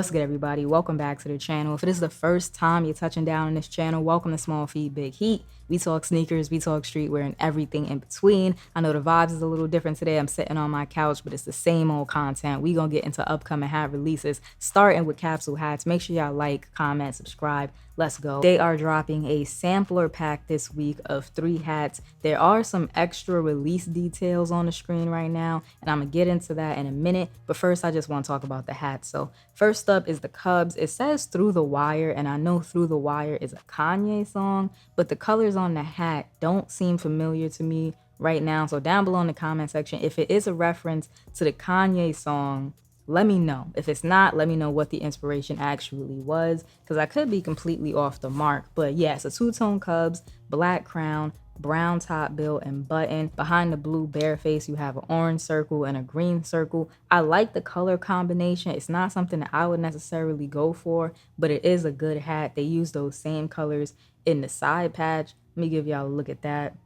What's good, everybody? Welcome back to the channel. If it is the first time you're touching down on this channel, welcome to Small Feet Big Heat. We talk sneakers, we talk streetwear, and everything in between. I know the vibes is a little different today. I'm sitting on my couch, but it's the same old content. We gonna get into upcoming hat releases, starting with capsule hats. Make sure y'all like, comment, subscribe. Let's go. They are dropping a sampler pack this week of 3 hats. There are some extra release details on the screen right now, and I'm gonna get into that in a minute. But first, I just want to talk about the hats. So first up is the Cubs. It says Through the Wire, and I know Through the Wire is a Kanye song, but the colors on the hat don't seem familiar to me right now. So down below in the comment section, if it is a reference to the Kanye song, let me know. If it's not, let me know what the inspiration actually was, because I could be completely off the mark. But yeah, it's a two-tone Cubs, black crown, brown top bill and button. Behind the blue bare face, you have an orange circle and a green circle. I like the color combination. It's not something that I would necessarily go for, but it is a good hat. They use those same colors in the side patch. Let me give y'all a look at that.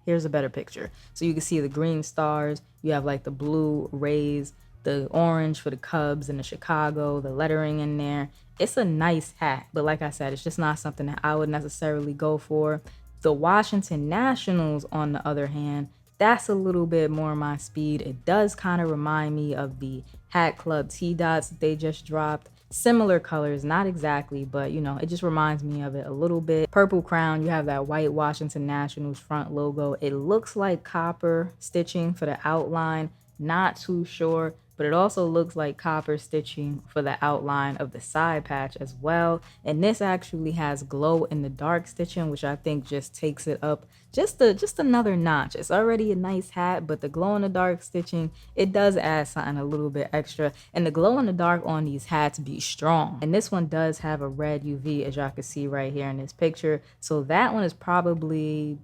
Here's a better picture. So you can see the green stars. You have like the blue rays, the orange for the Cubs and the Chicago, the lettering in there. It's a nice hat, but like I said, it's just not something that I would necessarily go for. The Washington Nationals, on the other hand, that's a little bit more my speed. It does kind of remind me of the Hat Club T-Dots that they just dropped. Similar colors, not exactly, but you know, it just reminds me of it a little bit. Purple crown, you have that white Washington Nationals front logo. It looks like copper stitching for the outline, not too sure, but it also looks like copper stitching for the outline of the side patch as well. And this actually has glow in the dark stitching, which I think just takes it up just another notch. It's already a nice hat, but the glow in the dark stitching, it does add something a little bit extra. And the glow in the dark on these hats be strong. And this one does have a red UV, as y'all can see right here in this picture. So that one is probably,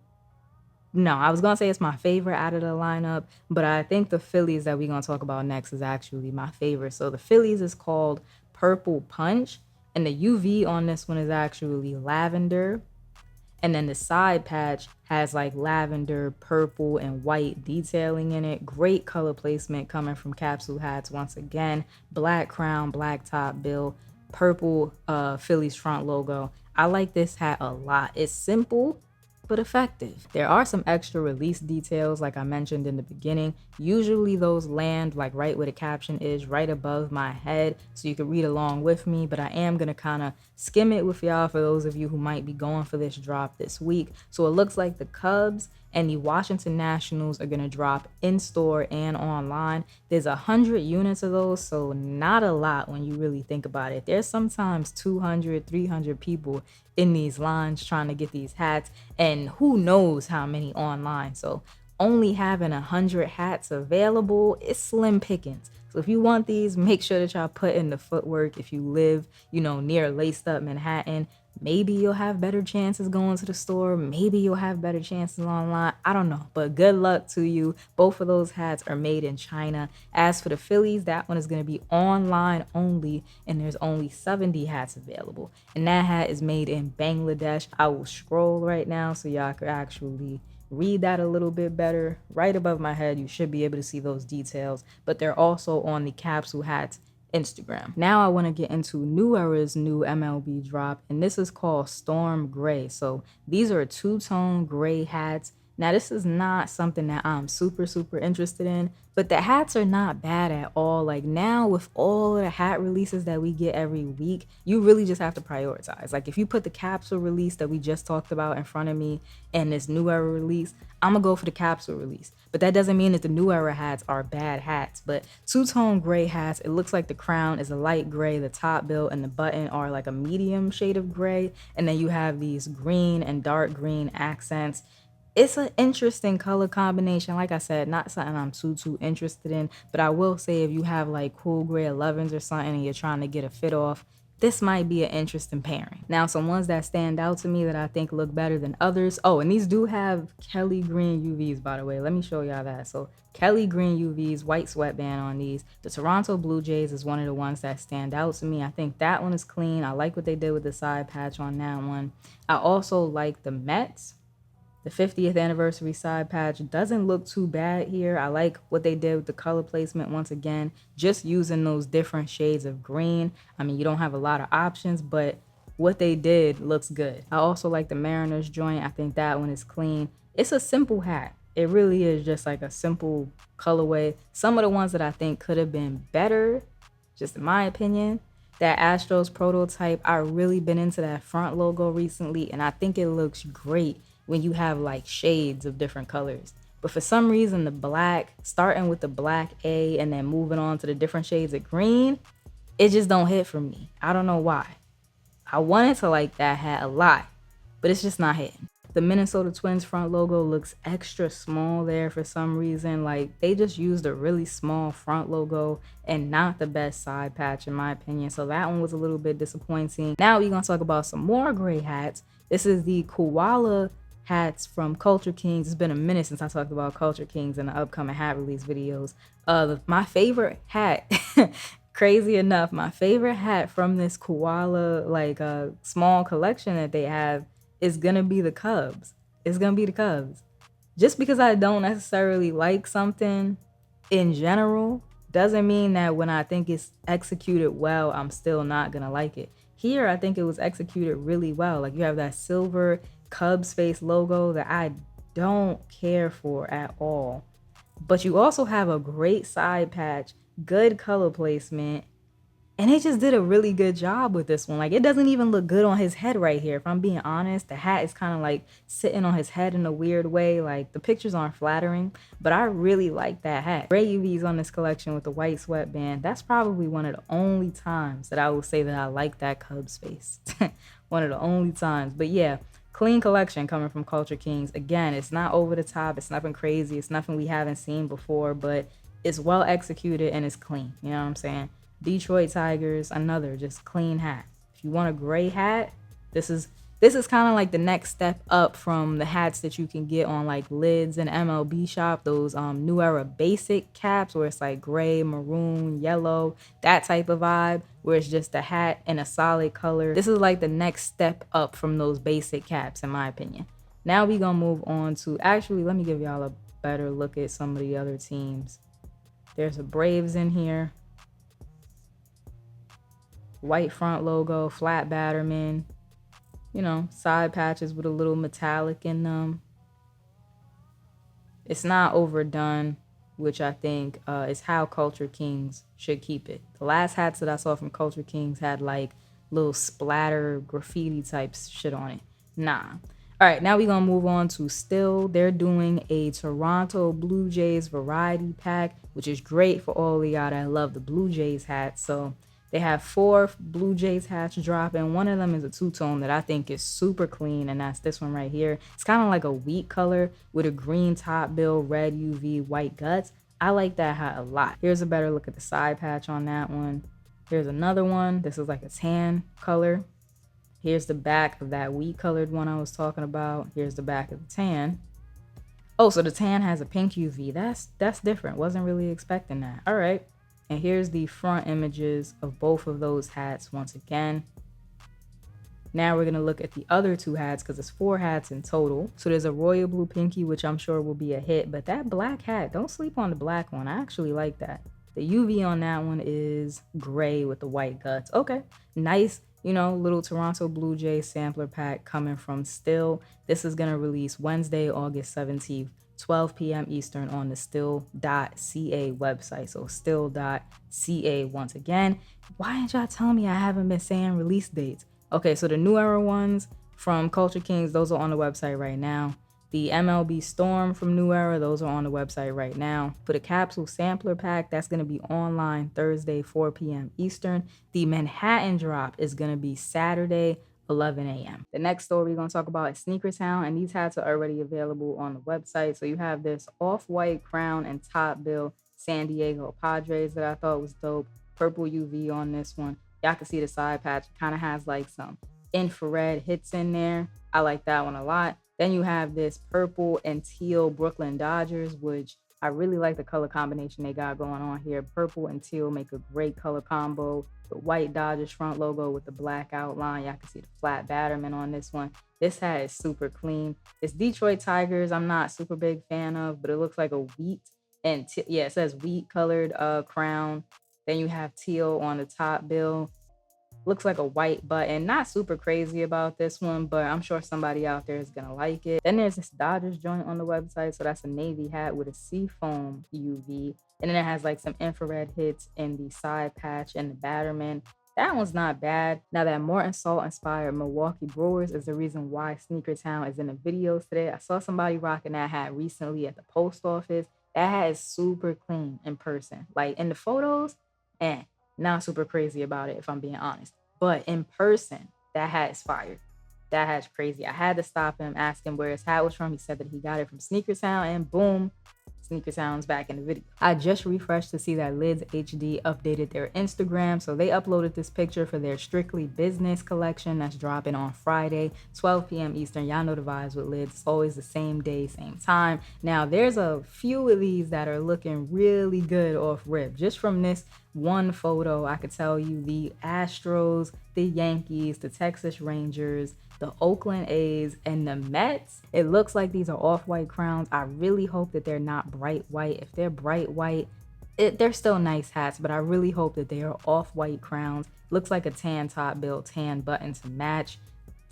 no, I was going to say it's my favorite out of the lineup, but I think the Phillies that we're going to talk about next is actually my favorite. So the Phillies is called Purple Punch, and the UV on this one is actually lavender. And then the side patch has like lavender, purple, and white detailing in it. Great color placement coming from Capsule Hats once again. Black crown, black top bill, purple Phillies front logo. I like this hat a lot. It's simple but effective. There are some extra release details like I mentioned in the beginning. Usually those land like right where the caption is, right above my head, so you can read along with me, but I am gonna kind of skim it with y'all for those of you who might be going for this drop this week. So it looks like the Cubs and the Washington Nationals are gonna drop in store and online. There's 100 units of those, so not a lot when you really think about it. There's sometimes 200, 300 people in these lines trying to get these hats, and who knows how many online. So only having 100 hats available is slim pickings. So if you want these, make sure that y'all put in the footwork. If you live, you know, near laced up Manhattan, maybe you'll have better chances going to the store. Maybe you'll have better chances online. I don't know, but good luck to you. Both of those hats are made in China. As for the Phillies, that one is going to be online only, and there's only 70 hats available. And that hat is made in Bangladesh. I will scroll right now so y'all could actually read that a little bit better. Right above my head, you should be able to see those details, but they're also on the Capsule Hats Instagram. Now I want to get into New Era's new MLB drop, and this is called Storm Gray. So these are two-tone gray hats. Now this is not something that I'm super interested in, but the hats are not bad at all. Like now with all of the hat releases that we get every week, you really just have to prioritize. Like if you put the capsule release that we just talked about in front of me and this New Era release, I'm gonna go for the capsule release. But that doesn't mean that the New Era hats are bad hats. But two-tone gray hats, it looks like the crown is a light gray, the top bill and the button are like a medium shade of gray, and then you have these green and dark green accents. It's an interesting color combination. Like I said, not something I'm too interested in, but I will say if you have like cool gray 11s or something and you're trying to get a fit off, this might be an interesting pairing. Now, some ones that stand out to me that I think look better than others. Oh, and these do have Kelly green UVs, by the way. Let me show y'all that. So Kelly green UVs, white sweatband on these. The Toronto Blue Jays is one of the ones that stand out to me. I think that one is clean. I like what they did with the side patch on that one. I also like the Mets. The 50th anniversary side patch doesn't look too bad here. I like what they did with the color placement once again, just using those different shades of green. I mean, you don't have a lot of options, but what they did looks good. I also like the Mariners joint. I think that one is clean. It's a simple hat. It really is just like a simple colorway. Some of the ones that I think could have been better, just in my opinion, that Astros prototype, I've really been into that front logo recently, and I think it looks great when you have like shades of different colors. But for some reason, the black, starting with the black A and then moving on to the different shades of green, it just don't hit for me. I don't know why. I wanted to like that hat a lot, but it's just not hitting. The Minnesota Twins front logo looks extra small there for some reason. Like, they just used a really small front logo and not the best side patch in my opinion. So that one was a little bit disappointing. Now we're gonna talk about some more gray hats. This is the koala hats from Culture Kings. It's been a minute since I talked about Culture Kings in the upcoming hat release videos. My favorite hat, crazy enough, my favorite hat from this koala small collection that they have is gonna be the Cubs. It's gonna be the Cubs. Just because I don't necessarily like something in general doesn't mean that when I think it's executed well, I'm still not gonna like it. Here, I think it was executed really well. Like, you have that silver Cubs face logo that I don't care for at all. But you also have a great side patch, good color placement, and they just did a really good job with this one. Like, it doesn't even look good on his head right here. If I'm being honest, the hat is kind of like sitting on his head in a weird way. Like, the pictures aren't flattering, but I really like that hat. Gray UVs on this collection with the white sweatband. That's probably one of the only times that I will say that I like that Cubs face. One of the only times. But yeah, clean collection coming from Culture Kings. Again, it's not over the top. It's nothing crazy. It's nothing we haven't seen before, but it's well executed and it's clean. You know what I'm saying? Detroit Tigers, another just clean hat. If you want a gray hat, this is kind of like the next step up from the hats that you can get on like Lids and MLB Shop, those new era basic caps where it's like gray, maroon, yellow, that type of vibe, where it's just a hat in a solid color. This is like the next step up from those basic caps in my opinion. Now we gonna move on to, actually, let me give y'all a better look at some of the other teams. There's a Braves in here. White front logo, flat Batterman, you know, side patches with a little metallic in them. It's not overdone, which I think is how Culture Kings should keep it. The last hats that I saw from Culture Kings had like little splatter graffiti type shit on it. Nah. All right, now we're going to move on to Styll. They're doing a Toronto Blue Jays variety pack, which is great for all of y'all that love the Blue Jays hats. So they have 4 Blue Jays hats dropping. One of them is a two-tone that I think is super clean, and that's this one right here. It's kind of like a wheat color with a green top bill, red UV, white guts. I like that hat a lot. Here's a better look at the side patch on that one. Here's another one. This is like a tan color. Here's the back of that wheat colored one I was talking about. Here's the back of the tan. Oh, so the tan has a pink UV. That's different. Wasn't really expecting that. All right. And here's the front images of both of those hats once again. Now we're going to look at the other 2 hats because it's 4 hats in total. So there's a royal blue pinky, which I'm sure will be a hit. But that black hat, don't sleep on the black one. I actually like that. The UV on that one is gray with the white guts. Okay, nice, you know, little Toronto Blue Jays sampler pack coming from Styll. This is going to release Wednesday, August 17th. 12 p.m. Eastern on the Styll.ca website. So Styll.ca once again. Why didn't y'all tell me I haven't been saying release dates? Okay, so the new era ones from Culture Kings, those are on the website right now. The MLB Storm from New Era, those are on the website right now. For the capsule sampler pack, that's going to be online Thursday, 4 p.m. Eastern. The Manhattan drop is going to be Saturday, 11 a.m. The next store we're going to talk about is Sneakertown, and these hats are already available on the website. So you have this off-white crown and top bill San Diego Padres that I thought was dope. Purple UV on this one. Y'all can see the side patch. It kind of has like some infrared hits in there. I like that one a lot. Then you have this purple and teal Brooklyn Dodgers, which I really like the color combination they got going on here. Purple and teal make a great color combo. The white Dodgers front logo with the black outline. Y'all can see the flat Batterman on this one. This hat is super clean. It's Detroit Tigers. I'm not super big fan of, but it looks like a wheat and yeah, it says wheat colored crown. Then you have teal on the top bill. Looks like a white button. Not super crazy about this one, but I'm sure somebody out there is gonna like it. Then there's this Dodgers joint on the website. So that's a navy hat with a seafoam UV. And then it has like some infrared hits in the side patch and the batterman. That one's not bad. Now that Morton Salt inspired Milwaukee Brewers is the reason why Sneakertown is in the videos today. I saw somebody rocking that hat recently at the post office. That hat is super clean in person. Like in the photos, not super crazy about it if I'm being honest. But in person, that hat is fire. That hat's crazy. I had to stop him, ask him where his hat was from. He said that he got it from Sneakertown, and boom, Sneakertown's back in the video. I just refreshed to see that LidsHD updated their Instagram. So they uploaded this picture for their Strictly Business collection that's dropping on Friday, 12 p.m. Eastern. Y'all know the vibes with Lids. It's always the same day, same time. Now, there's a few of these that are looking really good off rip. Just from this one photo, I could tell you the Astros, the Yankees, the Texas Rangers, the Oakland A's, and the Mets. It looks like these are off-white crowns. I really hope that they're not bright white. If they're bright white, they're still nice hats, but I really hope that they are off-white crowns. Looks like a tan top bill, tan button to match.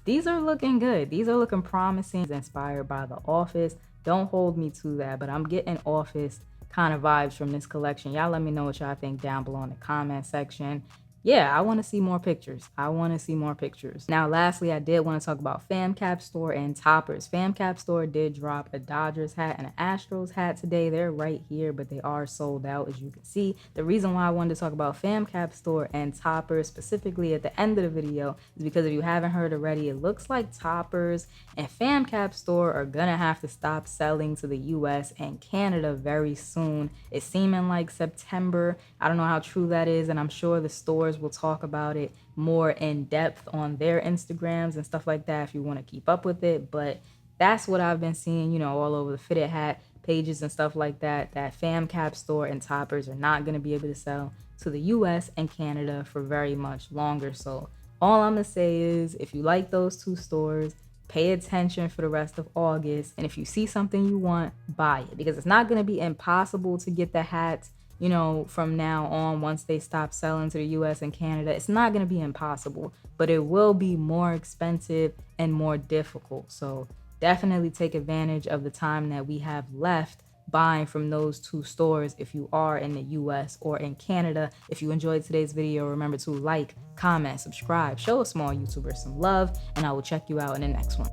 These are looking good. These are looking promising. Inspired by The Office. Don't hold me to that, but I'm getting Office kind of vibes from this collection. Y'all let me know what y'all think down below in the comment section. Yeah, I want to see more pictures. I want to see more pictures. Now, lastly, I did want to talk about FamCapStore and Topperz. FamCapStore did drop a Dodgers hat and an Astros hat today. They're right here, but they are sold out, as you can see. The reason why I wanted to talk about FamCapStore and Topperz specifically at the end of the video is because if you haven't heard already, it looks like Topperz and FamCapStore are gonna have to stop selling to the US and Canada very soon. It's seeming like September. I don't know how true that is, and I'm sure the stores will talk about it more in depth on their Instagrams and stuff like that if you want to keep up with it. But that's what I've been seeing, you know, all over the fitted hat pages and stuff like that, that FamCapStore and Topperz are not going to be able to sell to the US and Canada for very much longer. So all I'm going to say is if you like those two stores, pay attention for the rest of August. And if you see something you want, buy it, because it's not going to be impossible to get the hats, you know, from now on. Once they stop selling to the US and Canada, it's not going to be impossible, but it will be more expensive and more difficult. So definitely take advantage of the time that we have left buying from those two stores if you are in the US or in Canada. If you enjoyed today's video, remember to like, comment, subscribe, show a small YouTuber some love, and I will check you out in the next one.